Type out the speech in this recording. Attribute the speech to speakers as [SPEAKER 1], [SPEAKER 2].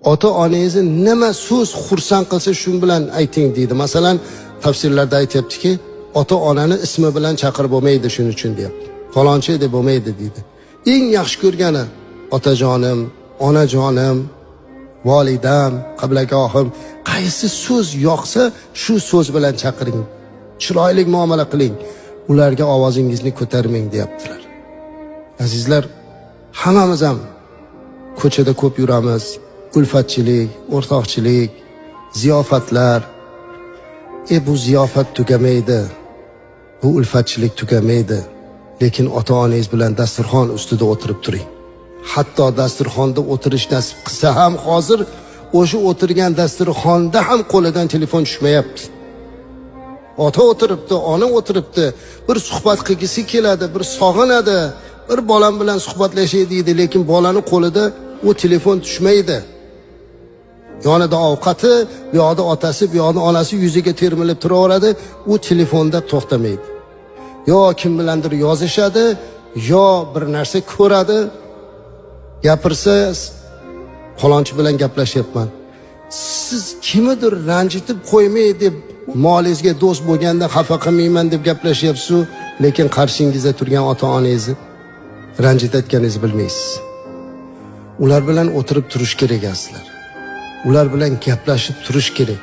[SPEAKER 1] ota-onangizni nima so'z xursand qilsa shu bilan ayting deydi. Masalan, tafsirlarda aytayaptiki, ota-onani ismi bilan chaqirib bo'lmaydi shuning uchun deyapti. Falonchi deb bo'lmaydi deydi. Eng yaxshi ko'rgani otajonim, onajonim, volidam, qiblagohim, qaysi so'z yoqsa shu so'z bilan chaqiring. Chiroyli muomala qiling. Ularga ovozingizni ko'tarmang deyaptilar. Azizlar, hammamiz ham ko'chada ko'p yuramiz. Ulfatchilik, o'rtoqchilik, ziyofatlar. Bu ziyofat tugamaydi. Bu ulfatchilik tugamaydi. Lekin ota-onangiz bilan dasturxon ustida o'tirib turing. Hatto dasturxonda o'tirish nasib qilsa ham hozir o'sha o'tirgan dasturxonda ham qo'lidan telefon tushmayapti. Ota o'tiribdi, ona o'tiribdi, bir suhbat qilgisi keladi, bir sog'inadi, bir bolam bilan suhbatlashay deydi, lekin bolani qo'lida u telefon tushmaydi. Yonida ovqati, bu yoqda otasi, bu yoqda onasi yuziga termilib turaveradi, u telefonda to'xtamaydi. Yo kim bilandir yozishadi, yo bir narsa ko'radi. Gapirsa, falonchi bilan gaplashyapman. Siz kimnidir ranjitib qo'ymay deb molingizga do'st bo'lganda xafa qilmayman deb gaplashyapsiz, lekin qarshingizda turgan ota-onangizni ranjitayotganingizni bilmaysiz. Ular bilan o'tirib turish kerak aslar. Ular bilan gaplashib turish kerak.